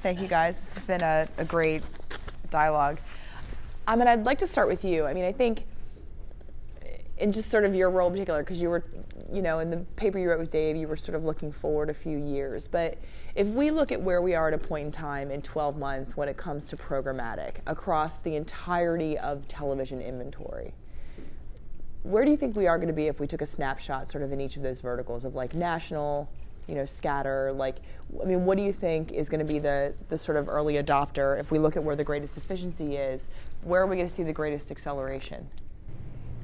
Thank you, guys. This has been a great dialogue. I'd like to start with you. I think in just sort of your role in particular, because you were, in the paper you wrote with Dave, you were sort of looking forward a few years. But if we look at where we are at a point in time in 12 months when it comes to programmatic across the entirety of television inventory, where do you think we are going to be if we took a snapshot sort of in each of those verticals of like national, scatter, what do you think is going to be the sort of early adopter? If we look at where the greatest efficiency is, where are we going to see the greatest acceleration?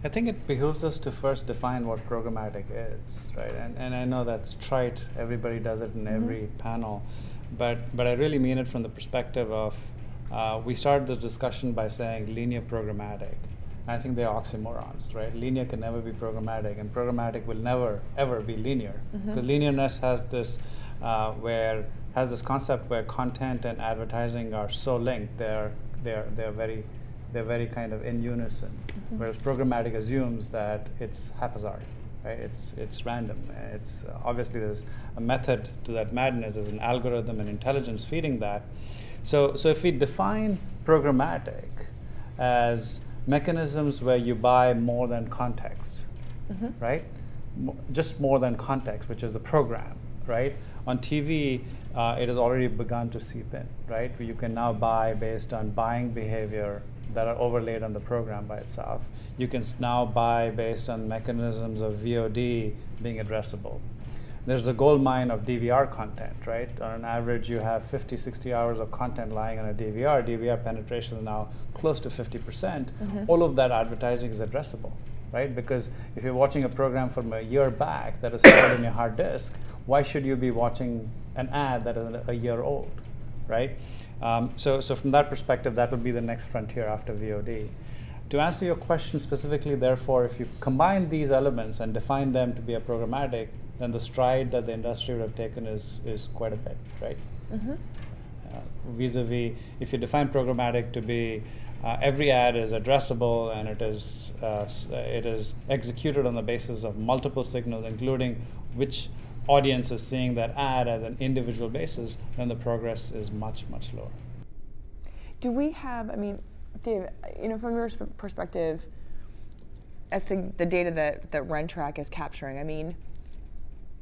I think it behooves us to first define what programmatic is, right? And I know that's trite, everybody does it in every panel, but I really mean it from the perspective of, we started this discussion by saying linear programmatic. I think they're oxymorons, right? Linear can never be programmatic, and programmatic will never, ever be linear. Because linearness has this, concept where content and advertising are so linked, they're very kind of in unison. Whereas programmatic assumes that it's haphazard, right? It's random. It's obviously there's a method to that madness. There's an algorithm and intelligence feeding that. So if we define programmatic as mechanisms where you buy more than context, right? Just more than context, which is the program, right? On TV, it has already begun to seep in, right? Where you can now buy based on buying behavior that are overlaid on the program by itself. You can now buy based on mechanisms of VOD being addressable. There's a gold mine of DVR content, right? On average, you have 50, 60 hours of content lying on a DVR. DVR penetration is now close to 50%. All of that advertising is addressable, right? Because if you're watching a program from a year back that is stored in your hard disk, why should you be watching an ad that is a year old, right? So from that perspective, that would be the next frontier after VOD. To answer your question specifically, therefore, if you combine these elements and define them to be a programmatic, then the stride that the industry would have taken is quite a bit, right? Vis-a-vis, if you define programmatic to be every ad is addressable and it is executed on the basis of multiple signals, including which audience is seeing that ad as an individual basis, then the progress is much, much lower. Do we have, Dave, from your perspective, as to the data that RenTrack is capturing,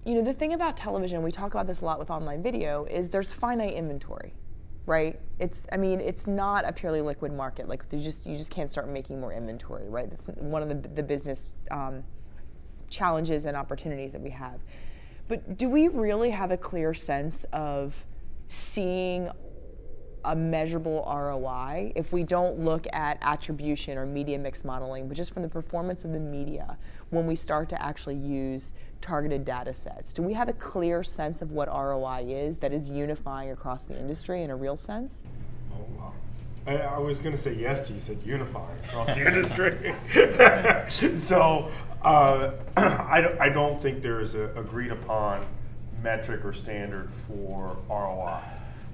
the thing about television, we talk about this a lot with online video, is there's finite inventory, right? It's not a purely liquid market. Like you just can't start making more inventory, right? That's one of the business challenges and opportunities that we have. But do we really have a clear sense of seeing a measurable ROI if we don't look at attribution or media mix modeling, but just from the performance of the media when we start to actually use targeted data sets? Do we have a clear sense of what ROI is that is unifying across the industry in a real sense? Oh, wow. I was going to say yes to you, said unifying across the industry. So I don't think there is an agreed upon metric or standard for ROI.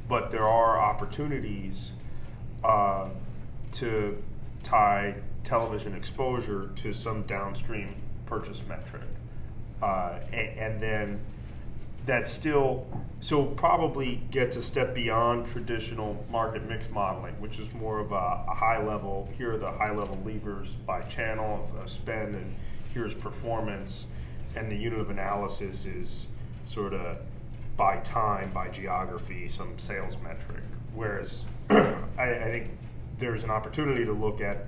But there are opportunities to tie television exposure to some downstream purchase metric. And then that still, so probably gets a step beyond traditional market mix modeling, which is more of a high level, here are the high level levers by channel of spend, and here's performance, and the unit of analysis is sort of by time, by geography, some sales metric. Whereas I think there's an opportunity to look at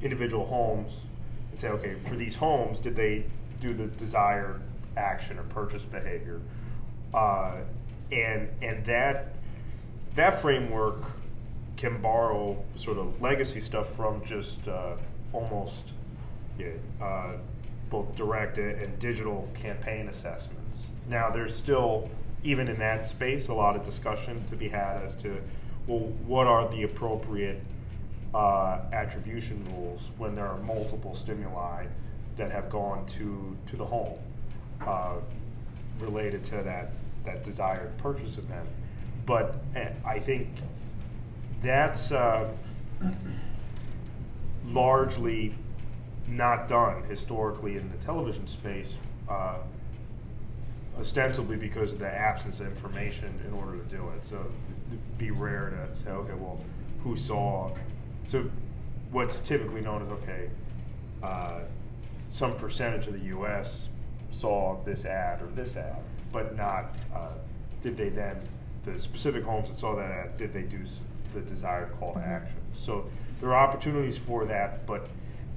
individual homes and say, okay, for these homes, did they do the desired action or purchase behavior? And that framework can borrow sort of legacy stuff from just almost both direct and digital campaign assessments. Now there's still, even in that space, a lot of discussion to be had as to, well, what are the appropriate attribution rules when there are multiple stimuli that have gone to the home related to that desired purchase event. But I think that's largely not done historically in the television space, ostensibly because of the absence of information in order to do it. So be rare to say, okay, well, who saw? So what's typically known as, okay, some percentage of the U.S. saw this ad or this ad, but not did they then, the specific homes that saw that ad, did they do the desired call to action? So there are opportunities for that, but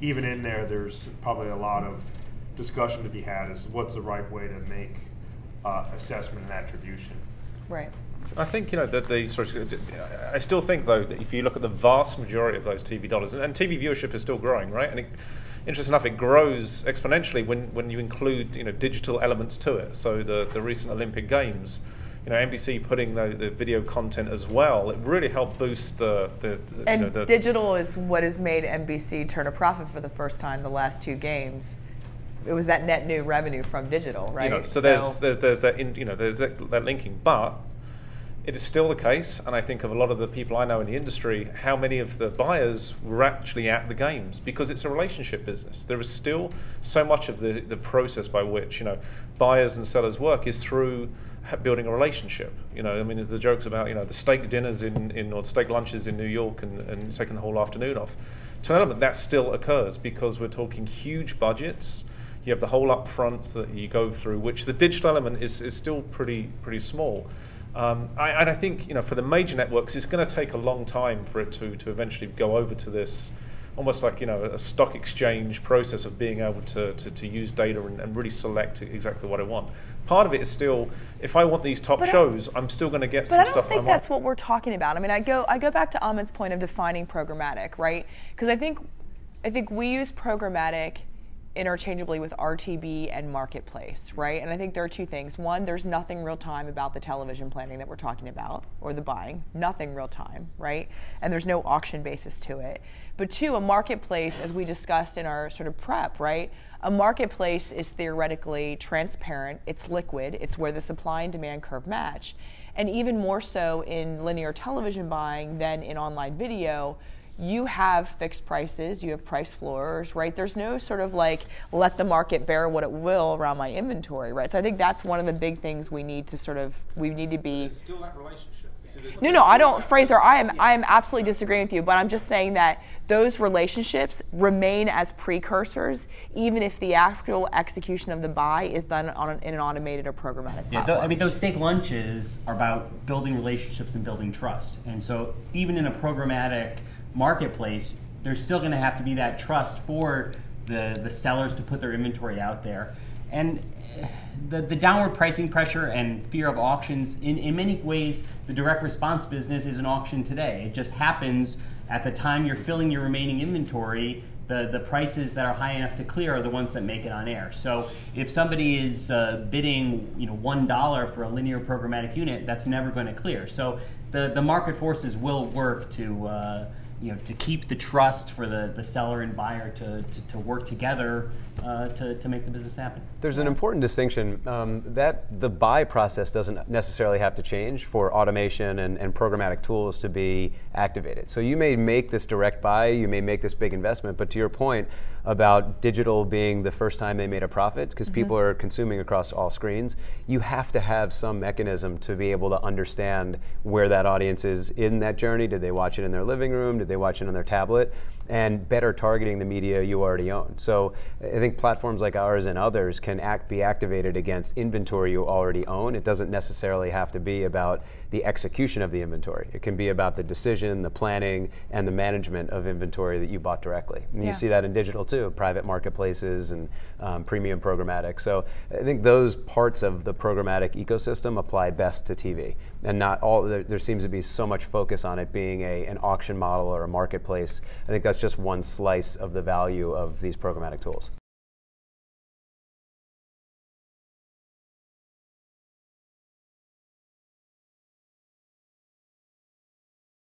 even in there, there's probably a lot of discussion to be had as what's the right way to make assessment and attribution. Right. I think I still think though that if you look at the vast majority of those TV dollars, and TV viewership is still growing, right? And interesting enough, it grows exponentially when you include digital elements to it. So the recent Olympic Games, NBC putting the video content as well, it really helped boost the digital is what has made NBC turn a profit for the first time the last 2 games. It was that net new revenue from digital, right? So there's that linking, but it is still the case, and I think of a lot of the people I know in the industry, how many of the buyers were actually at the games, because it's a relationship business. There is still so much of the process by which buyers and sellers work is through building a relationship. There's the jokes about the steak dinners or steak lunches in New York and taking the whole afternoon off. To an element, that still occurs because we're talking huge budgets. You have the whole upfront that you go through, which the digital element is still pretty small. I think for the major networks, it's going to take a long time for it to eventually go over to this almost like a stock exchange process of being able to use data and really select exactly what I want. Part of it is still, if I want these top shows, I'm still going to get some stuff. But I don't think that's what we're talking about. I mean, I go back to Ahmed's point of defining programmatic, right? Because I think we use programmatic interchangeably with RTB and marketplace, right? And I think there are 2 things. One, there's nothing real time about the television planning that we're talking about, or the buying, nothing real time, right? And there's no auction basis to it. But 2, a marketplace, as we discussed in our sort of prep, right? A marketplace is theoretically transparent, it's liquid, it's where the supply and demand curve match. And even more so in linear television buying than in online video, you have fixed prices, you have price floors, right? There's no sort of like, let the market bear what it will around my inventory, right? So I think that's one of the big things we need to be. It's still that relationship. No, I don't, Fraser, I am absolutely disagreeing with you, but I'm just saying that those relationships remain as precursors, even if the actual execution of the buy is done in an automated or programmatic platform. Those steak lunches are about building relationships and building trust. And so even in a programmatic marketplace, there's still going to have to be that trust for the sellers to put their inventory out there. And the downward pricing pressure and fear of auctions, in many ways, the direct response business is an auction today. It just happens at the time you're filling your remaining inventory, the prices that are high enough to clear are the ones that make it on air. So if somebody is bidding $1 for a linear programmatic unit, that's never going to clear. So the market forces will work to keep the trust for the seller and buyer to work together to make the business happen. There's an important distinction that the buy process doesn't necessarily have to change for automation and programmatic tools to be activated. So you may make this direct buy, you may make this big investment, but to your point about digital being the first time they made a profit, because people are consuming across all screens, you have to have some mechanism to be able to understand where that audience is in that journey. Did they watch it in their living room? Did they watch it on their tablet? And better targeting the media you already own. So I think platforms like ours and others can be activated against inventory you already own. It doesn't necessarily have to be about the execution of the inventory. It can be about the decision, the planning, and the management of inventory that you bought directly. And you see that in digital too, private marketplaces and premium programmatic. So I think those parts of the programmatic ecosystem apply best to TV. And not all, there seems to be so much focus on it being an auction model or a marketplace. I think that's just one slice of the value of these programmatic tools.